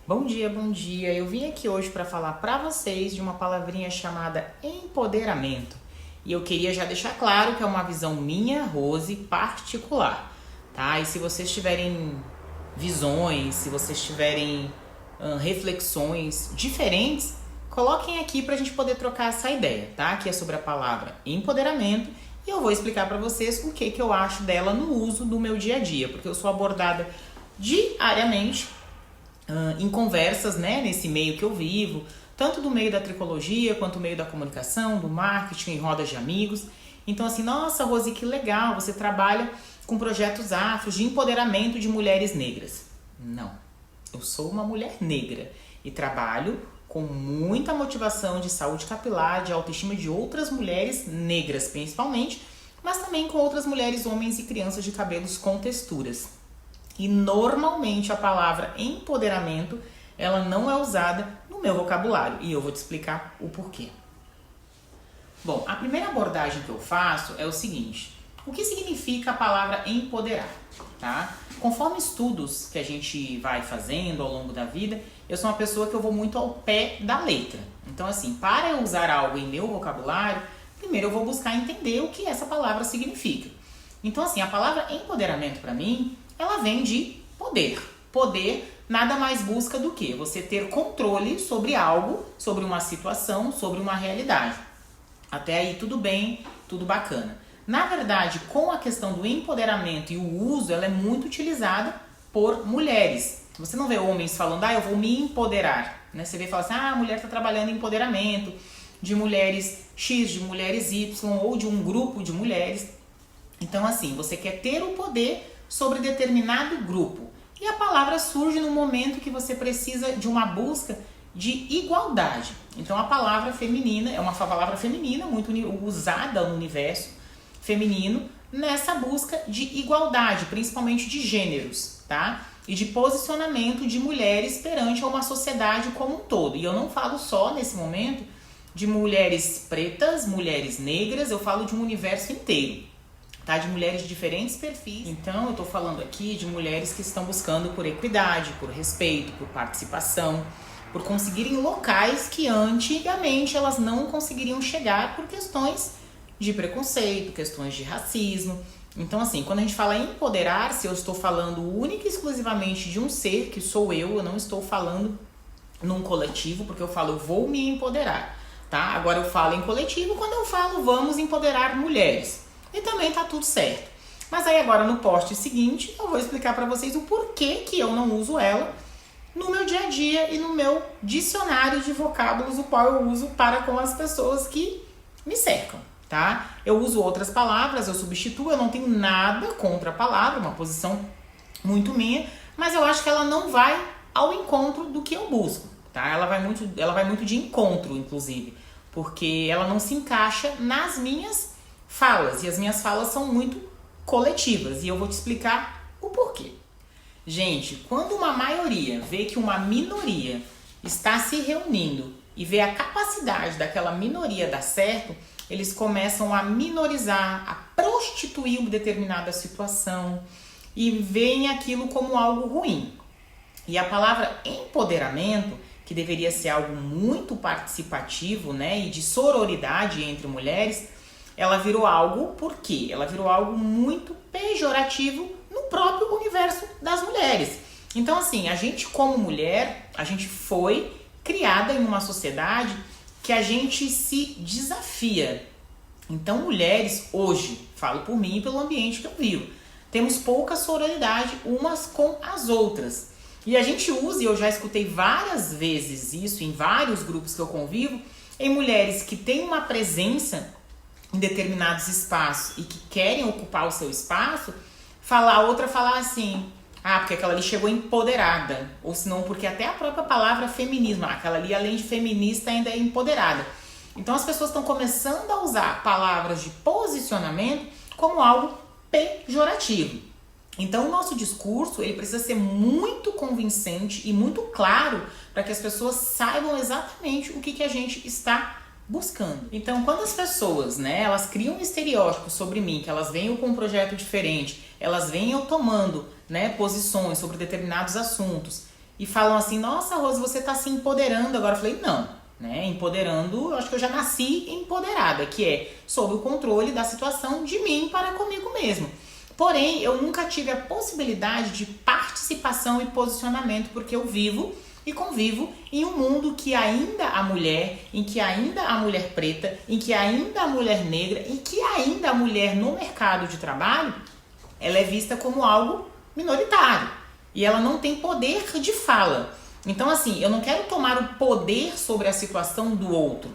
Bom dia, bom dia. Eu vim aqui hoje para falar para vocês de uma palavrinha chamada empoderamento. E eu queria já deixar claro que é uma visão minha, Rose, particular, tá? E se vocês tiverem visões, se vocês tiverem reflexões diferentes, coloquem aqui para a gente poder trocar essa ideia, tá? Que é sobre a palavra empoderamento e eu vou explicar para vocês o que eu acho dela no uso do meu dia a dia, porque eu sou abordada diariamente em conversas, né, nesse meio que eu vivo, tanto do meio da tricologia, quanto do meio da comunicação, do marketing, em rodas de amigos. Então assim, nossa, Rose, que legal, você trabalha com projetos afros de empoderamento de mulheres negras. Não, eu sou uma mulher negra e trabalho com muita motivação de saúde capilar, de autoestima de outras mulheres negras, principalmente, mas também com outras mulheres, homens e crianças de cabelos com texturas. E normalmente a palavra empoderamento, ela não é usada no meu vocabulário. E eu vou te explicar o porquê. Bom, a primeira abordagem que eu faço é o seguinte. O que significa a palavra empoderar? Tá? Conforme estudos que a gente vai fazendo ao longo da vida, eu sou uma pessoa que eu vou muito ao pé da letra. Então assim, para eu usar algo em meu vocabulário, primeiro eu vou buscar entender o que essa palavra significa. Então assim, a palavra empoderamento para mim, ela vem de poder. Poder nada mais busca do que você ter controle sobre algo, sobre uma situação, sobre uma realidade. Até aí tudo bem, tudo bacana. Na verdade, com a questão do empoderamento e o uso, ela é muito utilizada por mulheres. Você não vê homens falando, eu vou me empoderar. Né? Você vê e fala assim, a mulher está trabalhando em empoderamento de mulheres X, de mulheres Y ou de um grupo de mulheres. Então assim, você quer ter o poder sobre determinado grupo. E a palavra surge no momento que você precisa de uma busca de igualdade. Então a palavra feminina é uma palavra feminina muito usada no universo feminino nessa busca de igualdade, principalmente de gêneros, tá? E de posicionamento de mulheres perante uma sociedade como um todo. E eu não falo só nesse momento de mulheres pretas, mulheres negras, eu falo de um universo inteiro. Tá, de mulheres de diferentes perfis. Então eu tô falando aqui de mulheres que estão buscando por equidade, por respeito, por participação, por conseguirem locais que antigamente elas não conseguiriam chegar por questões de preconceito, questões de racismo. Então assim, quando a gente fala em empoderar-se, eu estou falando única e exclusivamente de um ser que sou eu não estou falando num coletivo, porque eu falo eu vou me empoderar, tá? Agora eu falo em coletivo quando eu falo vamos empoderar mulheres. E também tá tudo certo. Mas aí agora no post seguinte eu vou explicar para vocês o porquê que eu não uso ela no meu dia a dia e no meu dicionário de vocábulos, o qual eu uso para com as pessoas que me cercam, tá? Eu uso outras palavras, eu substituo, eu não tenho nada contra a palavra, uma posição muito minha, mas eu acho que ela não vai ao encontro do que eu busco, tá? Ela vai muito de encontro, inclusive, porque ela não se encaixa nas minhas falas, e as minhas falas são muito coletivas, e eu vou te explicar o porquê. Gente, quando uma maioria vê que uma minoria está se reunindo e vê a capacidade daquela minoria dar certo, eles começam a minorizar, a prostituir uma determinada situação e veem aquilo como algo ruim. E a palavra empoderamento, que deveria ser algo muito participativo, né, e de sororidade entre mulheres, ela virou algo, por quê? Ela virou algo muito pejorativo no próprio universo das mulheres. Então assim, a gente como mulher, a gente foi criada em uma sociedade que a gente se desafia. Então mulheres hoje, falo por mim e pelo ambiente que eu vivo, temos pouca sororidade umas com as outras. E a gente usa, e eu já escutei várias vezes isso em vários grupos que eu convivo, em mulheres que têm uma presença em determinados espaços e que querem ocupar o seu espaço, a outra falar assim, porque aquela ali chegou empoderada, ou senão porque até a própria palavra feminismo, aquela ali além de feminista ainda é empoderada. Então as pessoas estão começando a usar palavras de posicionamento como algo pejorativo. Então o nosso discurso ele precisa ser muito convincente e muito claro para que as pessoas saibam exatamente o que a gente está buscando. Então, quando as pessoas, elas criam um estereótipo sobre mim, que elas veem eu com um projeto diferente, elas veem eu tomando, posições sobre determinados assuntos, e falam assim, nossa, Rose, você tá se empoderando agora. Eu falei, não, né? Empoderando, eu acho que eu já nasci empoderada, que é sob o controle da situação de mim para comigo mesmo. Porém, eu nunca tive a possibilidade de participação e posicionamento, porque eu vivo e convivo em um mundo que ainda a mulher, em que ainda a mulher preta, em que ainda a mulher negra, em que ainda a mulher no mercado de trabalho, ela é vista como algo minoritário e ela não tem poder de fala. Então, assim, eu não quero tomar o poder sobre a situação do outro,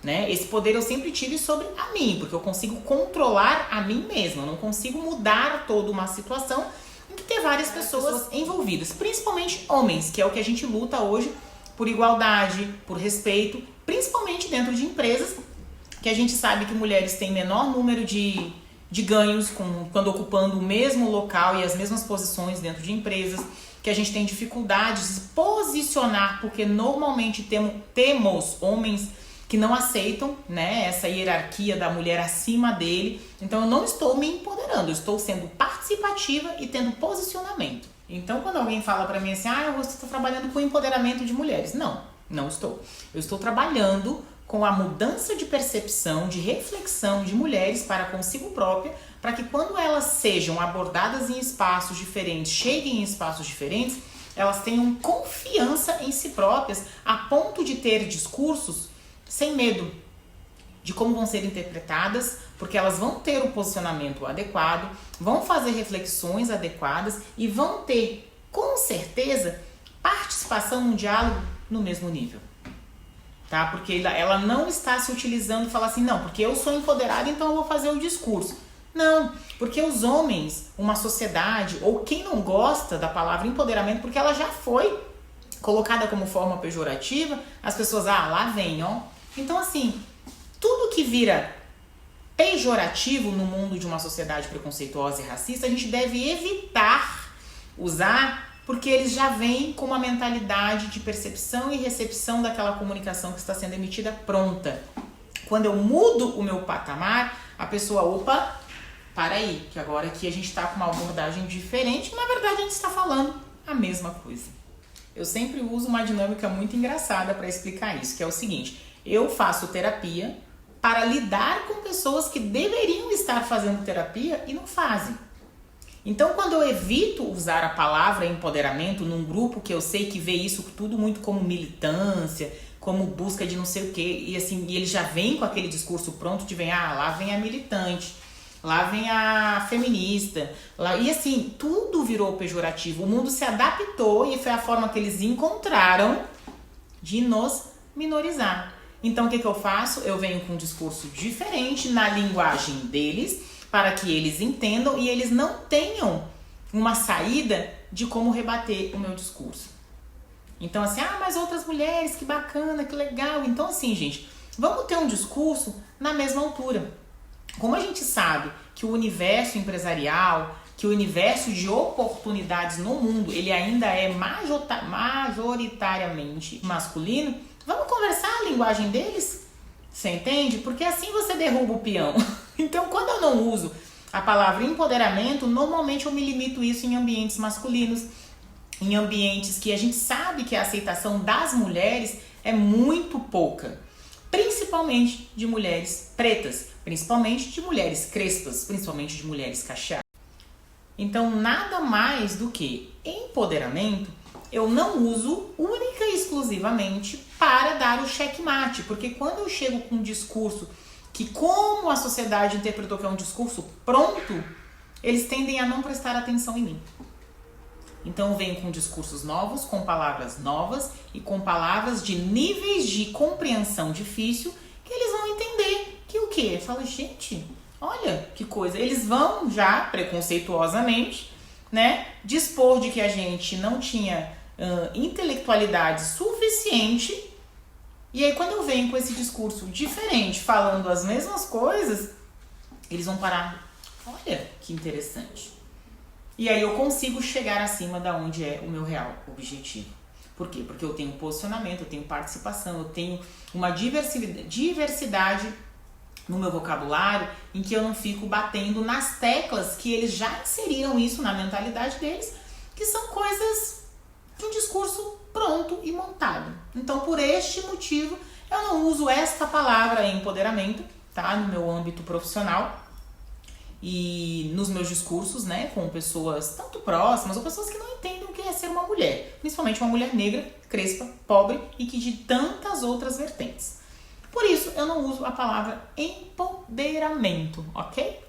né? Esse poder eu sempre tive sobre a mim, porque eu consigo controlar a mim mesma, eu não consigo mudar toda uma situação em que tem várias pessoas envolvidas, principalmente homens, que é o que a gente luta hoje por igualdade, por respeito, principalmente dentro de empresas, que a gente sabe que mulheres têm menor número de ganhos quando ocupando o mesmo local e as mesmas posições dentro de empresas, que a gente tem dificuldade de se posicionar, porque normalmente temos homens que não aceitam, né, essa hierarquia da mulher acima dele. Então eu não estou me empoderando, eu estou sendo participativa e tendo posicionamento. Então quando alguém fala pra mim assim, você está trabalhando com empoderamento de mulheres. Não estou. Eu estou trabalhando com a mudança de percepção, de reflexão de mulheres para consigo própria, para que quando elas sejam abordadas em espaços diferentes, cheguem em espaços diferentes, elas tenham confiança em si próprias, a ponto de ter discursos sem medo de como vão ser interpretadas, porque elas vão ter o posicionamento adequado, vão fazer reflexões adequadas e vão ter, com certeza, participação num diálogo no mesmo nível. Tá? Porque ela não está se utilizando e falar assim, não, porque eu sou empoderada, então eu vou fazer o discurso. Não, porque os homens, uma sociedade, ou quem não gosta da palavra empoderamento, porque ela já foi colocada como forma pejorativa, as pessoas, lá vem, ó. Então, assim, tudo que vira pejorativo no mundo de uma sociedade preconceituosa e racista, a gente deve evitar usar, porque eles já vêm com uma mentalidade de percepção e recepção daquela comunicação que está sendo emitida pronta. Quando eu mudo o meu patamar, a pessoa, opa, para aí, que agora aqui a gente está com uma abordagem diferente, na verdade a gente está falando a mesma coisa. Eu sempre uso uma dinâmica muito engraçada para explicar isso, que é o seguinte, eu faço terapia para lidar com pessoas que deveriam estar fazendo terapia e não fazem. Então, quando eu evito usar a palavra empoderamento num grupo que eu sei que vê isso tudo muito como militância, como busca de não sei o quê, e assim, e ele já vem com aquele discurso pronto de lá vem a militante, lá vem a feminista, e assim, tudo virou pejorativo. O mundo se adaptou e foi a forma que eles encontraram de nos minorizar. Então, o que eu faço? Eu venho com um discurso diferente na linguagem deles, para que eles entendam e eles não tenham uma saída de como rebater o meu discurso. Então assim, mas outras mulheres, que bacana, que legal. Então assim, gente, vamos ter um discurso na mesma altura. Como a gente sabe que o universo empresarial, que o universo de oportunidades no mundo, ele ainda é majoritariamente masculino, vamos conversar a linguagem deles? Você entende? Porque assim você derruba o peão. Então, quando eu não uso a palavra empoderamento, normalmente eu me limito isso em ambientes masculinos, em ambientes que a gente sabe que a aceitação das mulheres é muito pouca, principalmente de mulheres pretas, principalmente de mulheres crespas, principalmente de mulheres cacheadas. Então, nada mais do que empoderamento eu não uso única e exclusivamente para dar o checkmate, porque quando eu chego com um discurso que, como a sociedade interpretou que é um discurso pronto, eles tendem a não prestar atenção em mim. Então eu venho com discursos novos, com palavras novas e com palavras de níveis de compreensão difícil, que eles vão entender que o quê? Fala, gente, olha que coisa. Eles vão já, preconceituosamente, né, dispor de que a gente não tinha intelectualidade suficiente. E aí quando eu venho com esse discurso diferente, falando as mesmas coisas, eles vão parar. Olha que interessante. E aí eu consigo chegar acima da onde é o meu real objetivo. Por quê? Porque eu tenho posicionamento, eu tenho participação, eu tenho uma diversidade no meu vocabulário, em que eu não fico batendo nas teclas que eles já inseriram isso na mentalidade deles, que são coisas de um discurso pronto e montado. Então, por este motivo, eu não uso esta palavra empoderamento, tá? No meu âmbito profissional e nos meus discursos, né? Com pessoas tanto próximas ou pessoas que não entendem o que é ser uma mulher. Principalmente uma mulher negra, crespa, pobre e que de tantas outras vertentes. Por isso, eu não uso a palavra empoderamento, ok?